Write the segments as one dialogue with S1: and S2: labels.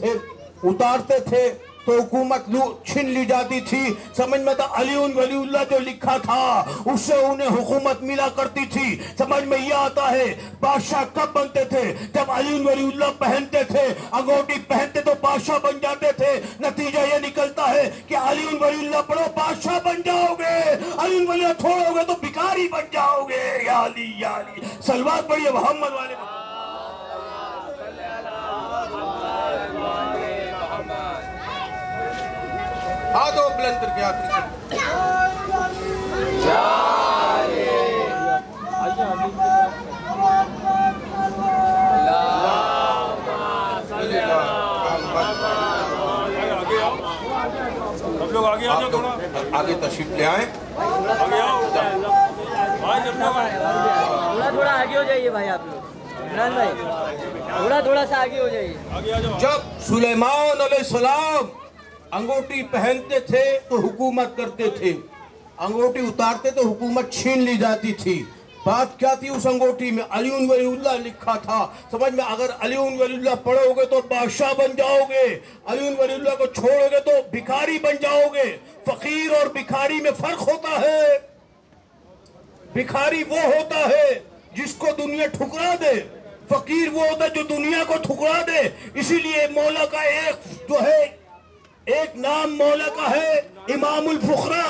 S1: थे, उतारते थे तो हुकूमत छीन ली जाती थी। समझ में था अली वलीउल्लाह जो लिखा था उससे उन्हें हुकूमत मिला करती थी। समझ में यह आता है बादशाह कब बनते थे? जब अली वलीउल्लाह पहनते थे, अंगूठी पहनते तो बादशाह बन जाते थे। नतीजा यह निकलता है कि अली वलीउल्लाह पढ़ो बादशाह बन जाओगे, अली वलीउल्लाह छोड़ोगे तो भिखारी बन जाओगे। या अली सलवात पढ़िए मोहम्मद वाले। हाथों बुलंद करके आखिरी
S2: सब लोग आगे आ जाओ, थोड़ा
S1: आगे तशरीफ ले आए।
S2: आगे आओ,
S3: थोड़ा आगे हो जाइए भाई, आप लोग इमरान भाई थोड़ा सा आगे हो जाइए।
S2: आगे आ जाओ।
S1: जब सुलेमान अलैहिस्सलाम अंगूठी पहनते थे तो हुकूमत करते थे, अंगूठी उतारते तो हुकूमत छीन ली जाती थी। बात क्या थी उस अंगूठी में? अली वलीउल्लाह लिखा था। समझ में, अगर अली वलीउल्लाह पढ़ोगे तो बादशाह बन जाओगे, अली वलीउल्लाह को छोड़ोगे तो भिखारी बन जाओगे। फकीर और भिखारी में फर्क होता है। भिखारी वो होता है जिसको दुनिया ठुकरा दे, फकीर वो होता है जो दुनिया को ठुकरा दे। इसीलिए मौला का एक नाम मौला का है इमामुल फुकरा,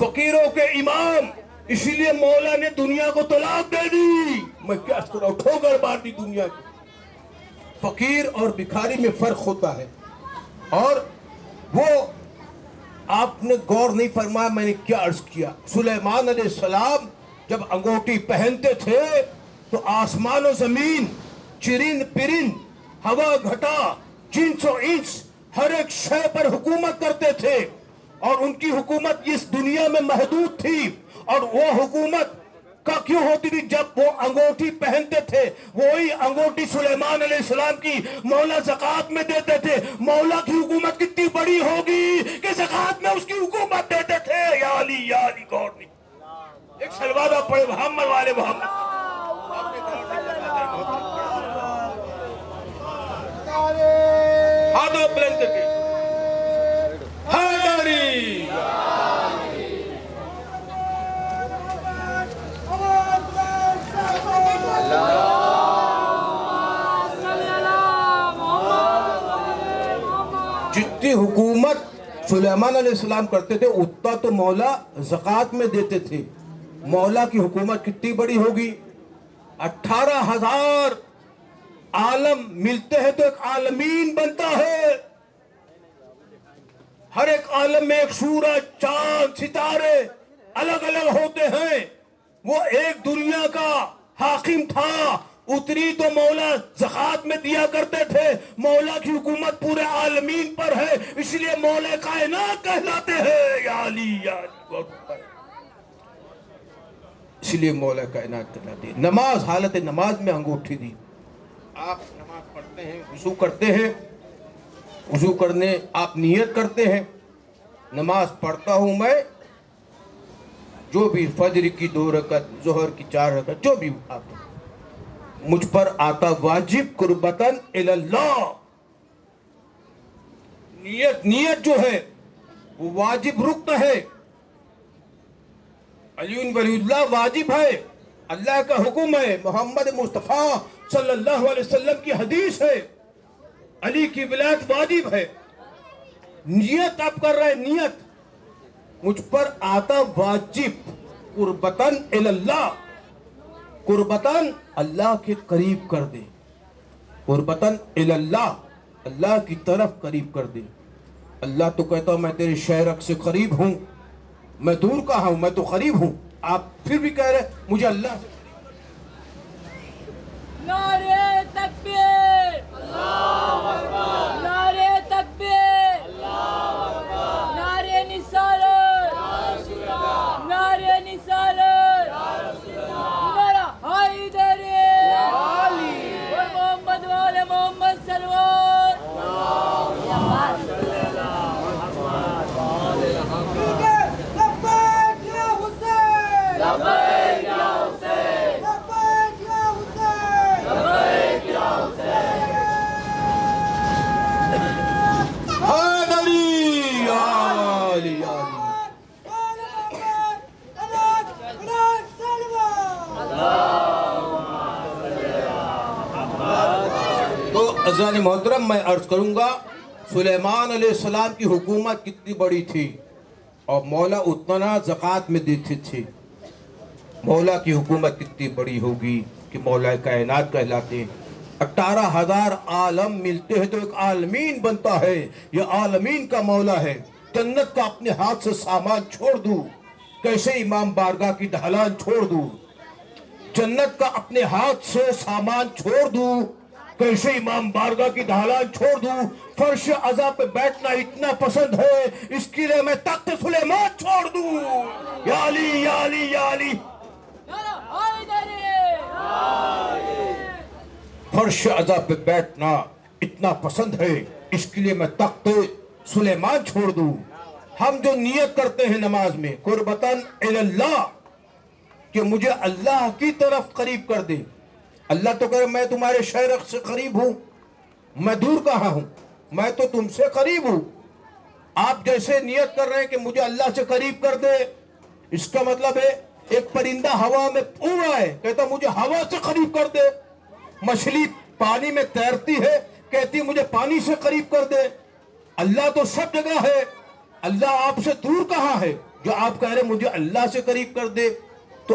S1: फकीरों के इमाम। इसीलिए मौला ने दुनिया को तलाक दे दी। मैं क्या करूं, ठोकर मार दी दुनिया की। फकीर और भिखारी में फर्क होता है। और वो आपने गौर नहीं फरमाया मैंने क्या अर्ज किया। सुलेमान अलैहिस्सलाम जब अंगूठी पहनते थे तो आसमान और जमीन, चिरिंद पिरिंद, हवा घटा, जिन्स और इंस हर एक शय पर हुकूमत करते थे। और उनकी हुकूमत इस दुनिया में महदूद थी। और वो हुकूमत का क्यों होती थी? जब वो अंगूठी पहनते थे, वही अंगूठी सुलेमान अलैहिस्सलाम की मौला ज़कात में देते थे। मौला की हुकूमत कितनी बड़ी होगी कि ज़कात में उसकी हुकूमत देते थे। या अली गौर नहीं। एक सलवात पढ़े मोहम्मद वाले मोहम्मद। हाथों बुलंद करके हैदरी। जितनी हुकूमत सुलेमान अलैहिस्सलाम करते थे उतना तो मौला ज़कात में देते थे। मौला की हुकूमत कितनी बड़ी होगी? 18,000 आलम मिलते हैं तो एक आलमीन बनता है। हर एक आलम में एक सूरज, चांद, सितारे अलग अलग होते हैं। वो एक दुनिया का हाकिम था। उतनी तो मौला ज़कात में दिया करते थे। मौला की हुकूमत पूरे आलमीन पर है, इसलिए मौला कायनात कहलाते हैं। या अली इसलिए मौला कायनात कहलाते हैं। नमाज, हालत नमाज में अंगूठी दी। आप नमाज पढ़ते हैं, वुज़ू करते हैं, वुज़ू करने आप नियत करते हैं नमाज पढ़ता हूं मैं, जो भी फजर की 2 रकत, ज़ोहर की 4 रकत, जो भी आप मुझ पर आता वाजिब कुर्बतन इल्लल्लाह। नियत जो है वो वाजिब रुकन है। अली वलीउल्लाह वाजिब है, अल्लाह का हुक्म है, मोहम्मद मुस्तफ़ा सल्लल्लाहु अलैहि वसल्लम की हदीस है। अली की विलायत वाजिब है। नियत आप कर रहे हैं, नियत मुझ पर आता वाजिब कुर्बतन इल्लल्लाह, कुर्बतन अल्लाह के करीब कर दे, कुर्बतन इल्लल्लाह अल्लाह की तरफ करीब कर दे। अल्लाह तो कहता हूं मैं तेरे शहरक से करीब हूं, मैं दूर कहाँ हूं, मैं तो करीब हूं। आप फिर भी कह रहे मुझे अल्लाह से।
S4: नारे तकबीर, अल्लाहु अकबर, नारे तकबीर, अल्लाहु अकबर, नारे निसारत, या रसूल अल्लाह, नारे निसारत, या रसूल अल्लाह, नारा हैदरी, या अली, और मोहम्मद वाले मोहम्मद सल्लल्लाहु अलैहि वसल्लम।
S1: تو अज़ान मोहतरम मैं अर्ज करूंगा, सुलेमान अलैहिस्सलाम की हुकूमत कितनी बड़ी थी और मौला उतना ज़कात में देते थे। मौला की हुकूमत कितनी बड़ी होगी कि मौला कायनात कहलाते। 18,000 आलम मिलते हैं तो एक आलमीन बनता है। ये आलमीन का मौला है। जन्नत का अपने हाथ से सामान छोड़ दूं, कैसे इमाम बारगाह की ढलान छोड़ दूं। जन्नत का अपने हाथ से सामान छोड़ दूं, कैसे इमाम बारगाह की ढलान छोड़ दूं। फर्श अज़ा पे बैठना इतना पसंद है, इसके लिए मैं तख्त सुलेमान छोड़ दूं। या अली या अली या अली।
S4: नारा हैदरी।
S1: फर्श अज़ा पे बैठना इतना पसंद है, इसके लिए मैं तख्त सुलेमान छोड़ दूं। हम जो नियत करते हैं नमाज में, कुर्बतन इलल्लाह, कि मुझे अल्लाह की तरफ करीब कर दे। अल्लाह तो कहे मैं तुम्हारे शहर से करीब हूं, मैं दूर कहाँ हूं, मैं तो तुमसे करीब हूं। आप जैसे नियत कर रहे हैं कि मुझे अल्लाह से करीब कर दे, इसका मतलब है एक परिंदा हवा में उड़ रहा है, कहता मुझे हवा से करीब कर दे। मछली पानी में तैरती है, कहती मुझे पानी से करीब कर दे। अल्लाह तो सब जगह है, अल्लाह आपसे दूर कहाँ है जो आप कह रहे मुझे अल्लाह से करीब कर दे। तो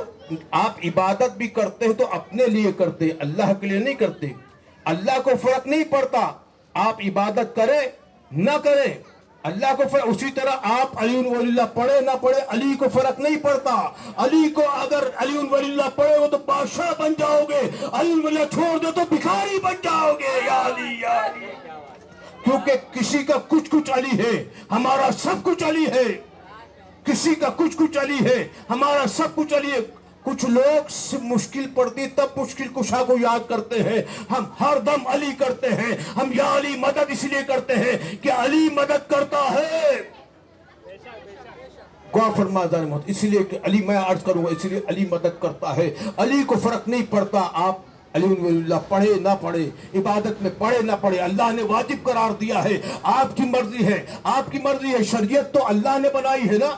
S1: आप इबादत भी करते हैं तो अपने लिए करते, अल्लाह के लिए नहीं करते। अल्लाह को फर्क नहीं पड़ता आप इबादत करें ना करें, अल्लाह को फर्क। उसी तरह आप अली वलील्लाह पढ़े ना पढ़े, अली को फर्क नहीं पड़ता। अली को अगर अली वलील्लाह पढ़े हो तो बादशाह बन जाओगे, अली वलील्लाह छोड़ दो तो भिखारी बन जाओगे। या अली या अली। क्योंकि किसी का कुछ कुछ अली है, हमारा सब कुछ अली है। किसी का कुछ कुछ अली है, हमारा सब कुछ अली है। कुछ लोग मुश्किल पड़ती तब मुश्किल कुशा को याद करते हैं, हम हर दम अली करते हैं। हम या अली मदद इसलिए करते हैं कि अली मदद करता है। गौर फरमा जाने, इसलिए कि अली, मैं अर्ज करूंगा, इसलिए अली मदद करता है। अली को फर्क नहीं पड़ता आप अली वलील्लाह पढ़े ना पढ़े, इबादत में पढ़े ना पढ़े, अल्लाह ने वाजिब करार दिया है। आपकी मर्जी है, आपकी मर्जी है। शरीयत तो अल्लाह ने बनाई है ना,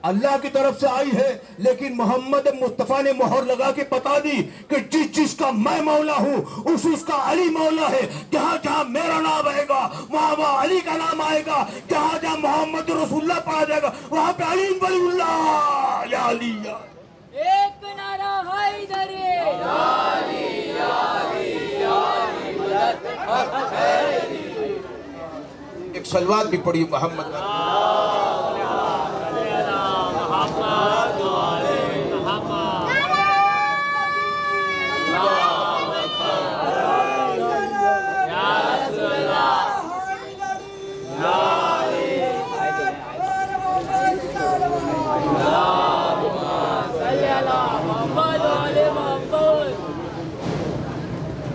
S1: अल्लाह की तरफ से आई है। लेकिन मोहम्मद मुस्तफ़ा ने मोहर लगा के बता दी कि जिस जिसका मैं मौला हूँ उस उसका अली मौला है। जहाँ जहाँ मेरा नाम आएगा वहाँ वहाँ अली का नाम आएगा। जहाँ जहाँ मोहम्मद रसूलुल्लाह पढ़ा जाएगा वहाँ पे अली वलीउल्लाह। या अली या।
S4: एक नारा हैदरी।
S1: एक सलवात भी पढ़ी मोहम्मद।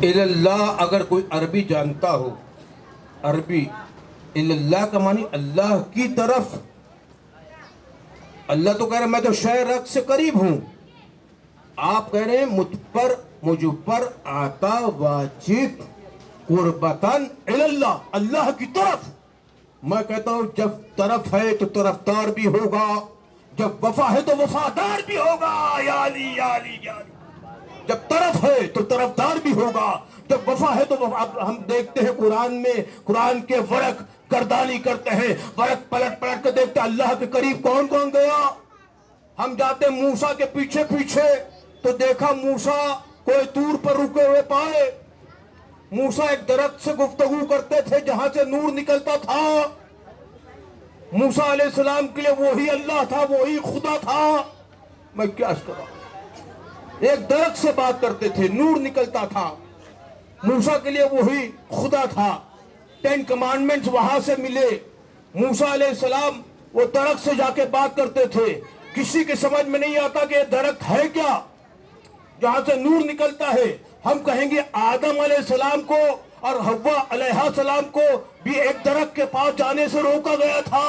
S1: इल्लाह, अगर कोई अरबी जानता हो, अरबी इल्लाह का मानी अल्लाह की तरफ। अल्लाह तो कह रहे मैं तो शहर से करीब हूं, आप कह रहे हैं मुझ पर आता वाजिब कुर्बतन इल्लाह, अल्लाह की तरफ। मैं कहता हूं जब तरफ है तो तरफदार भी होगा, जब वफा है तो वफादार भी होगा। या अली या अली या अली। जब तरफ है तो तरफदार भी होगा, जब वफा है तो वफा। अब हम देखते हैं कुरान में, कुरान के वर्क गर्दानी करते हैं, वर्क पलट पलट कर देखते हैं अल्लाह के करीब कौन कौन गया। हम जाते मूसा के पीछे पीछे तो देखा मूसा कोई दूर पर रुके हुए पाए। मूसा एक दरख्त से गुफ्तगू करते थे जहां से नूर निकलता था। मूसा अलैहिस्सलाम के लिए वही अल्लाह था, वही खुदा था। मैं क्या करूं, एक दरख्त से बात करते थे, नूर निकलता था। मूसा के लिए वही खुदा था। 10 कमांडमेंट्स वहां से मिले। मूसा अलैहिस्सलाम वो दरख्त से जाके बात करते थे। किसी के समझ में नहीं आता कि ये दरख्त है क्या, जहां से नूर निकलता है। हम कहेंगे आदम अलैहिस्सलाम को और हव्वा अलैहिस्सलाम को भी एक दरख्त के पास जाने से रोका गया था।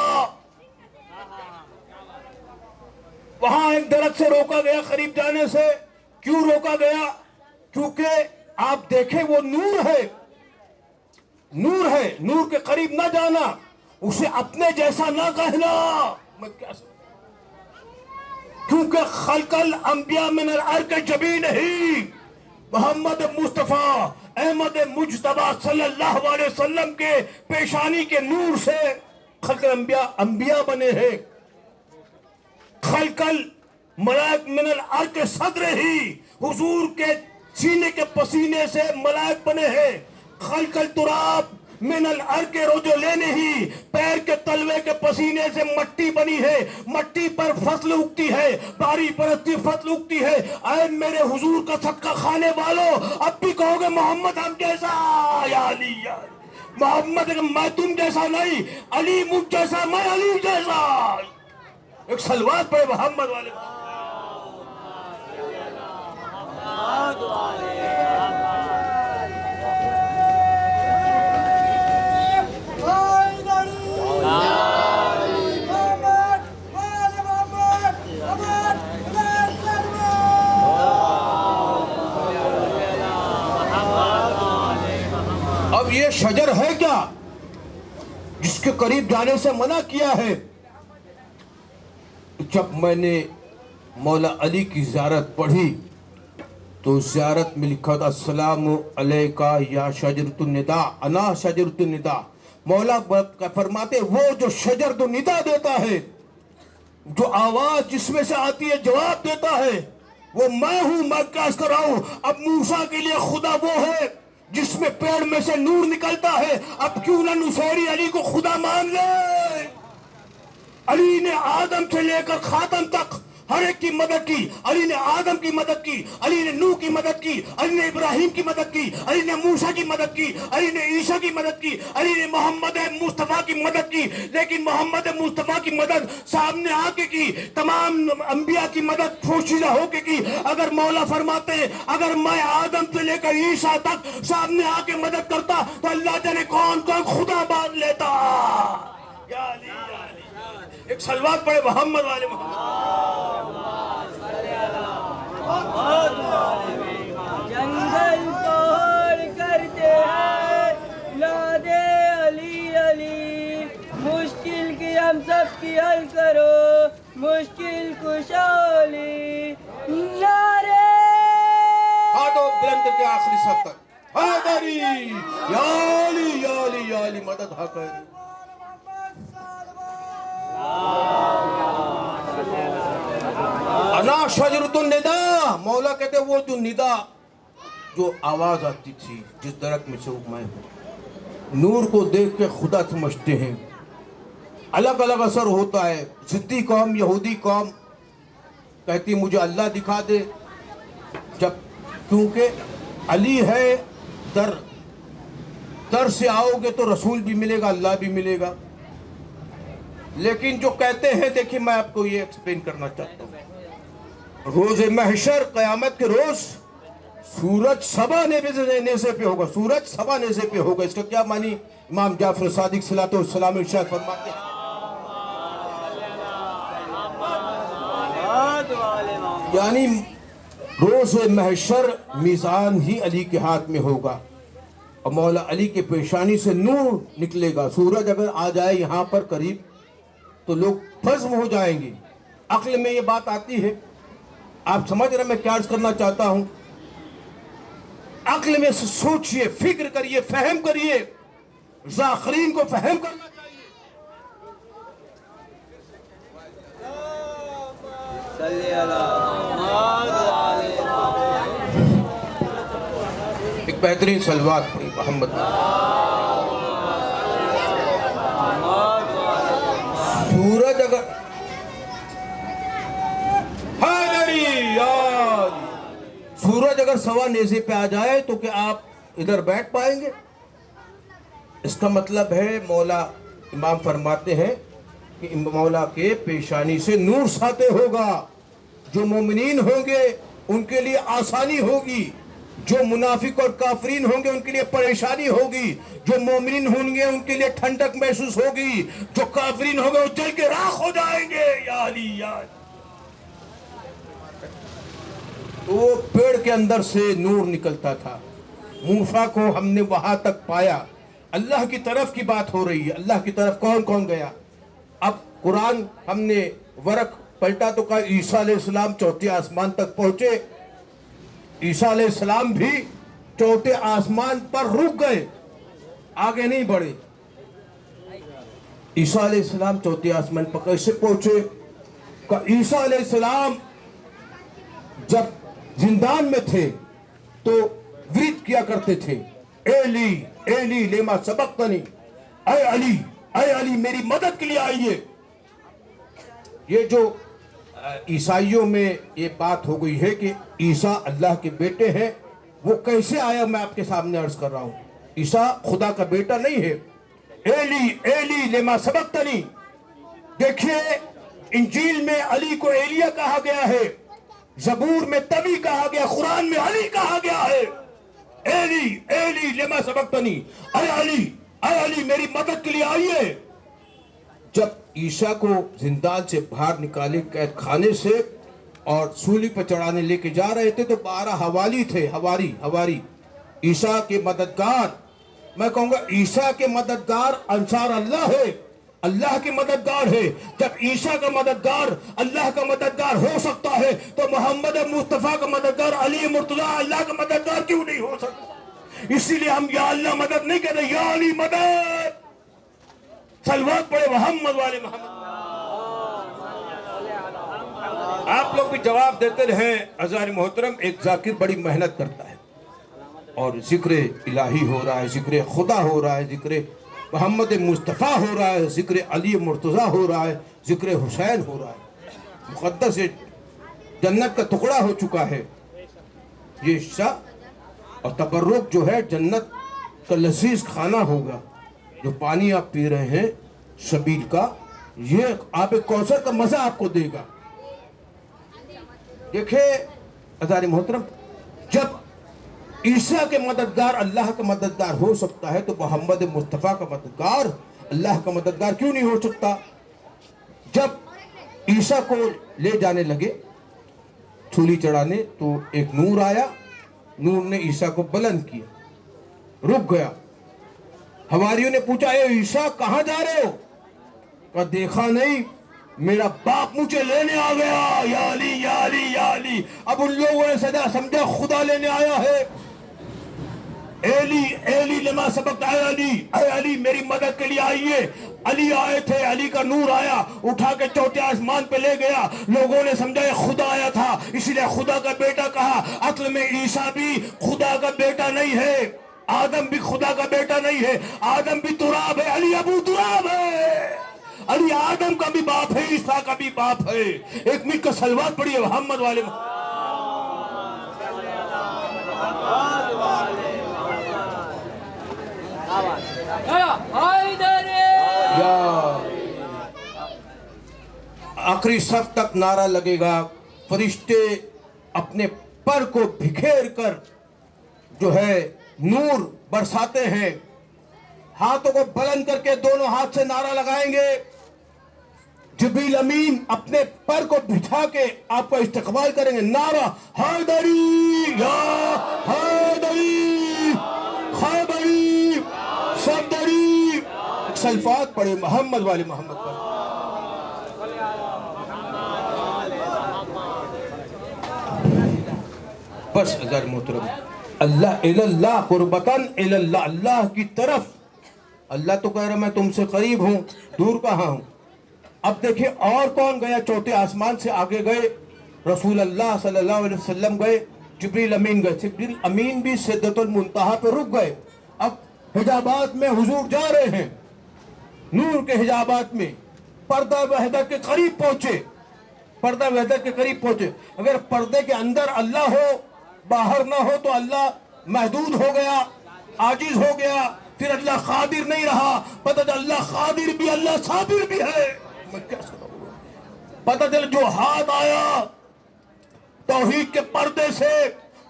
S1: वहां एक दरख्त से रोका गया करीब जाने से। क्यों रोका गया? क्योंकि आप देखें वो नूर है, नूर है, नूर के करीब ना जाना, उसे अपने जैसा ना कहना। मैं क्या क्योंकि खलकल अंबिया मिनल अर्क जबी नहीं, محمد مصطفیٰ احمد مجتبیٰ صلی اللہ علیہ وسلم کے پیشانی کے نور سے خلق انبیاء بنے ہیں. خلق ملائک من الارض صدر ہی حضور کے سینے کے پسینے سے ملائک بنے ہیں. خلق التراب من الارض روجو لینے ہی پیر کے تلوے کے پسینے سے مٹی بنی ہے. مٹی پر فصل اگتی ہے, باری برستی فصل اگتی ہے. اے میرے حضور کا صدقہ کھانے والوں, اب بھی کہو گے محمد ہم جیسا, یا علی یا علی. محمد میں تم جیسا نہیں, علی مجھ جیسا, میں علی جیسا. ایک سلوات پڑے محمد والے. اب یہ شجر ہے کیا جس کے قریب جانے سے منع کیا ہے؟ جب میں نے مولا علی کی زیارت پڑھی تو زیارت میں لکھا تھا السلام علیکہ یا شجرۃ النداء, انا شجرۃ النداء. مولا فرماتے وہ جو شجرۃ النداء دیتا ہے, جو آواز جس میں سے آتی ہے جواب دیتا ہے, وہ میں ہوں. میں کیس کر رہا ہوں. اب موسیٰ کے لیے خدا وہ ہے جس میں پیڑ میں سے نور نکلتا ہے. اب کیوں نہ نصیری علی کو خدا مان لے؟ علی نے آدم سے لے کر خاتم تک ہر ایک کی مدد کی. علی نے آدم کی مدد کی, علی نے نوح کی مدد کی, علی نے ابراہیم کی مدد کی, علی نے موسیٰ کی مدد کی, علی نے عیسیٰ کی مدد کی, علی نے محمد مصطفیٰ کی مدد کی. لیکن محمد مصطفیٰ کی مدد سامنے آ کے کی, تمام انبیاء کی مدد پوشیدہ ہو کے کی. اگر مولا فرماتے اگر میں آدم سے لے کر عیسیٰ تک سامنے آ کے مدد کرتا تو اللہ جانے کون کون خدا مان لیتا. یا علی یا علی. ایک سلوات پڑے محمد والے
S3: جنگل توڑ کرتے ہیں نادے علی علی, مشکل کی ہم سب کی حل کرو, مشکل کشا علی. نعرے
S1: ہاتھوں بلند کر کے آخری سب تک حیدری یا علی یا علی یا علی مدد حق ہے. انا شجرۃ النداء. مولا کہتے وہ جو ندا, جو آواز آتی تھی جس درخت میں سے وہ میں ہوں. نور کو دیکھ کے خدا سمجھتے ہیں. الگ الگ اثر ہوتا ہے. ضدی قوم, یہودی قوم کہتی مجھے اللہ دکھا دے, جب کیونکہ علی ہے در سے آؤ گے تو رسول بھی ملے گا, اللہ بھی ملے گا. لیکن جو کہتے ہیں, دیکھیں میں آپ کو یہ ایکسپلین کرنا چاہتا ہوں. روز محشر قیامت کے روز سورج سبا نیزے پہ ہوگا. سورج سبا نیزے پہ ہوگا. اس کا کیا معنی امام جعفر صادق صلاۃ والسلام ارشاد فرماتے ہیں, یعنی روز محشر میزان ہی علی کے ہاتھ میں ہوگا اور مولا علی کے پیشانی سے نور نکلے گا. سورج اگر آ جائے یہاں پر قریب تو لوگ فزم ہو جائیں گے. عقل میں یہ بات آتی ہے. آپ سمجھ رہے میں کیا عرض کرنا چاہتا ہوں؟ عقل میں سوچئے, فکر کریے, فہم کریے. ذاکرین کو فہم کرنا چاہیے. ایک بہترین سلوات پڑھی محمد. سورج اگر سورج اگر سوا نیزے پہ آ جائے تو کہ آپ ادھر بیٹھ پائیں گے؟ اس کا مطلب ہے مولا امام فرماتے ہیں کہ مولا کے پیشانی سے نور ساطع ہوگا. جو مومنین ہوں گے ان کے لیے آسانی ہوگی, جو منافق اور کافرین ہوں گے ان کے لیے پریشانی ہوگی, جو مومنین ہوں گے ان کے لیے ٹھنڈک محسوس ہوگی, جو کافرین ہوں گے وہ جل کے راکھ ہو جائیں گے. یا علی یا علی. وہ پیڑ کے اندر سے نور نکلتا تھا. موسیٰ کو ہم نے وہاں تک پایا. اللہ کی طرف کی بات ہو رہی ہے. اللہ کی طرف کون کون گیا؟ اب قرآن ہم نے ورق پلٹا تو کہا عیسیٰ علیہ السلام چوتھے آسمان تک پہنچے. ईसा अलैहिस्सलाम भी चौथे आसमान पर रुक गए, आगे नहीं बढ़े। ईसा अलैहिस्सलाम चौथे आसमान पर कैसे पहुंचे? का ईसा अलैहिस्सलाम जब जिंदान में थे तो विरद किया करते थे, एली एली लेमा सबक्तनी, ऐ अली मेरी मदद के लिए आइए। ये जो ईसाइयों में ये बात हो गई है कि ईसा अल्लाह के बेटे हैं, वो कैसे आया मैं आपके सामने अर्ज कर रहा हूं। ईसा खुदा का बेटा नहीं है। एली एली लेमा सबक्तनी, देखिए इंजील में अली को एलिया कहा गया है, जबूर में तबी कहा गया, कुरान में अली कहा गया है। एली एली लेमा सबक्तनी, ऐ अली मेरी मदद के लिए आइए। जब ईसा को जिंदान से बाहर निकाले कैद खाने से और सूली पर चढ़ाने लेके जा रहे थे तो 12 हवाली थे, हवारी ईसा के मददगार। मैं कहूंगा ईसा के मददगार अंसार अल्लाह है, अल्लाह के मददगार है। जब ईसा का मददगार अल्लाह का मददगार हो सकता है तो मोहम्मद मुस्तफा का मददगार अली मुर्तजा अल्लाह का मददगार क्यों नहीं हो सकता? इसीलिए हम या अल्लाह मदद नहीं कहते, या अली मदद। सलवात पढ़े मोहम्मद वाले मोहम्मद। आप लोग भी जवाब देते रहे। अज़ान मोहतरम, एक जाकिर बड़ी मेहनत करता है और जिक्र इलाही हो रहा है, जिक्र खुदा हो रहा है, जिक्र मोहम्मद मुस्तफ़ा हो रहा है, जिक्र अली मुर्तज़ा हो रहा है, जिक्र हुसैन हो रहा है। मुक़द्दस जन्नत का टुकड़ा हो चुका है ये हिस्सा। और तबर्रुक जो है जन्नत का लजीज खाना होगा। जो पानी आप पी रहे हैं शबील का, ये आप कौसर का मजा आपको देगा। देखिए अज़ान मोहतरम, जब ईसा के मददगार अल्लाह का मददगार हो सकता है तो मोहम्मद मुस्तफ़ा का मददगार अल्लाह का मददगार क्यों नहीं हो सकता? जब ईसा को ले जाने लगे सूली चढ़ाने तो एक नूर आया, नूर ने ईसा को बुलंद किया, रुक गया। हवारियों ने पूछा, ए ईसा कहां जा रहे हो? कहा देखा नहीं, मेरा बाप मुझे लेने आ गया, या अली या अली या अली। अब उन लोगों ने सदा समझा खुदा लेने आया है। एली एली लमा सबक, ऐ अली मेरी मदद के लिए आइए। अली आए थे, अली का नूर आया, उठा के चौथे आसमान पे ले गया। लोगों ने समझा ये खुदा आया था, इसलिए खुदा का बेटा कहा। असल में ईसा भी खुदा का बेटा नहीं है, आदम भी खुदा का बेटा नहीं है। आदम भी तुराब है, अली अबू तुराब है। अली आदम का भी बाप है, ईसा का भी बाप है। एक मिनट का सलवात पढ़िए मोहम्मद वाले। आखिरी सफ तक नारा लगेगा। फरिश्ते अपने पर को बिखेर कर जो है नूर बरसाते हैं। हाथों को बुलंद करके दोनों हाथ से नारा लगाएंगे। जिब्रील अमीन अपने पर को बिछा के आपका इस्तकबाल करेंगे। नारा हैदरी या हैदरी, खैबरी सफदरी। सल्फात पढ़े मोहम्मद वाले मोहम्मद पर। बस अज़ान मोहतरम, अल्लाह इल्लल्लाह कुर्बतन इल्लल्लाह, अल्लाह की तरफ। अल्लाह तो कह रहा मैं तुमसे करीब हूं, दूर कहां हूं। अब देखिए और कौन गया चौथे आसमान से आगे गए? रसूल अल्लाह सल्लल्लाहु अलैहि वसल्लम गए, जिब्रील अमीन गए। जिब्रील अमीन भी सिदरतुल मुंतहा पे रुक गए। अब हिजाबात में हुजूर जा रहे हैं, नूर के हिजाबात में पर्दा वहदत के करीब पहुंचे। पर्दा वहदत के करीब पहुंचे। अगर पर्दे के अंदर अल्लाह हो, बाहर ना हो तो अल्लाह महदूद हो गया, आजिज हो गया, फिर अल्लाह कादिर नहीं रहा। पता चल अल्लाह कादिर भी, अल्लाह साबिर भी है। मैं क्या पता चल जो हाथ आया तौहीद के पर्दे से,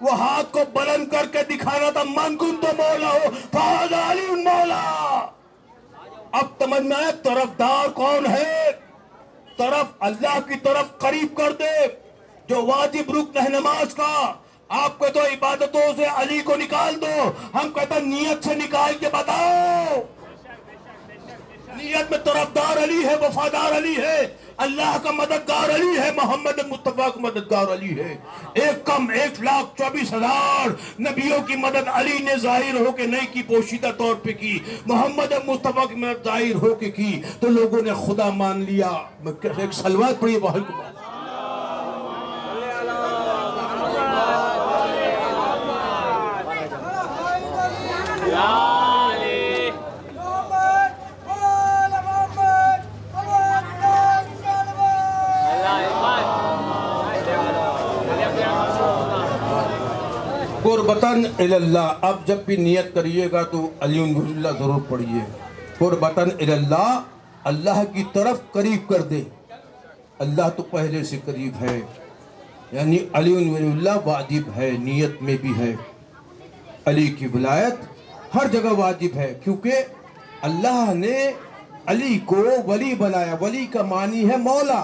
S1: वो हाथ को बुलंद करके दिखाना था। मन कुन तो मौला हो फाज़ अली मौला। अब समझ में आया तरफदार कौन है? तरफ अल्लाह की तरफ करीब कर दे। जो वाजिब रुकन है नमाज का, आपको तो इबादतों से अली को निकाल दो। हम कहते नियत से निकाल के बताओ। नियत में तरफदार अली है, वफादार अली है। اللہ کا مددگار علی ہے, محمد مصطفیٰ کا مددگار علی ہے. 1,24,000 نبیوں کی مدد علی نے ظاہر ہو کے نہیں کی, پوشیدہ طور پہ کی. محمد مصطفیٰ کی مدد ظاہر ہو کے کی تو لوگوں نے خدا مان لیا. ایک صلوات پڑھیے بہل کو. قربتاً اللہ, اب جب بھی نیت کریے گا تو علی اللہ ضرور پڑھیے. قربتاً اللہ, اللہ کی طرف قریب کر دے. اللہ تو پہلے سے قریب ہے, یعنی علی اللہ واجب ہے, نیت میں بھی ہے. علی کی ولایت ہر جگہ واجب ہے, کیونکہ اللہ نے علی کو ولی بنایا. ولی کا معنی ہے مولا,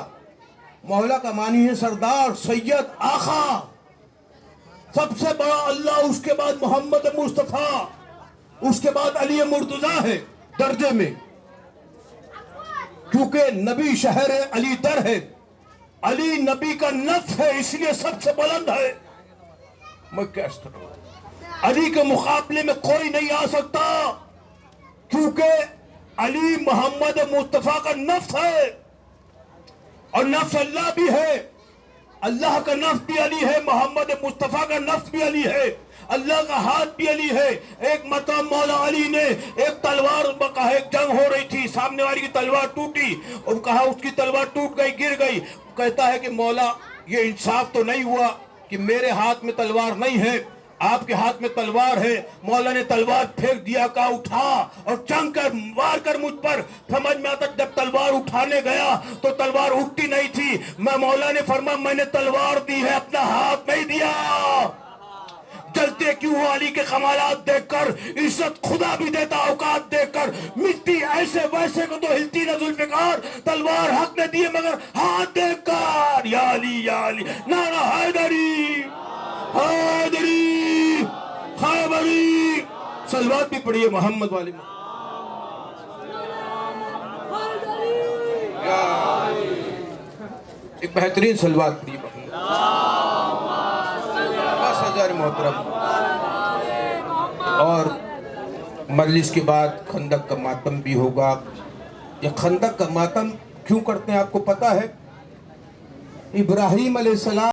S1: مولا کا معنی ہے سردار, سید, آقا. سب سے بڑا اللہ, اس کے بعد محمد مصطفیٰ, اس کے بعد علی مرتضیٰ ہے درجے میں, کیونکہ نبی شہر ہے, علی در ہے. علی نبی کا نفس ہے, اس لیے سب سے بلند ہے. میں کیسے کروں, علی کے مقابلے میں کوئی نہیں آ سکتا, کیونکہ علی محمد مصطفیٰ کا نفس ہے, اور نفس اللہ بھی ہے. اللہ کا نفس بھی علی ہے, محمد مصطفیٰ کا نفس بھی علی ہے, اللہ کا ہاتھ بھی علی ہے. ایک مرتبہ مولا علی نے ایک تلوار, کہا ایک جنگ ہو رہی تھی, سامنے والی کی تلوار ٹوٹی, اور کہا اس کی تلوار ٹوٹ گئی, گر گئی. کہتا ہے کہ مولا یہ انصاف تو نہیں ہوا کہ میرے ہاتھ میں تلوار نہیں ہے, آپ کے ہاتھ میں تلوار ہے. مولا نے تلوار پھینک دیا, کہا اٹھا اور چنگ کر, وار کر مجھ پر. سمجھ میں آتا جب تلوار اٹھانے گیا تو تلوار اٹھتی نہیں تھی. مولا نے فرمایا میں نے تلوار دی ہے, اپنا ہاتھ نہیں دیا. جلتے کیوں ہو علی کے کمالات دیکھ کر, عزت خدا بھی دیتا اوقات دیکھ کر. مٹی ایسے ویسے کو تو ہلتی نہ ذوالفقار, تلوار حق نے دیے مگر ہاتھ دیکھ کر. یا علی یا علی, نعرہ حیدری حیدری خیبری. صلوات بھی پڑھیے محمد والی. ایک بہترین صلوات پڑھیے محمد. 10,000 محترم. اور مجلس کے بعد خندق کا ماتم بھی ہوگا. یہ خندق کا ماتم کیوں کرتے ہیں آپ کو پتا ہے؟ ابراہیم علیہ السلام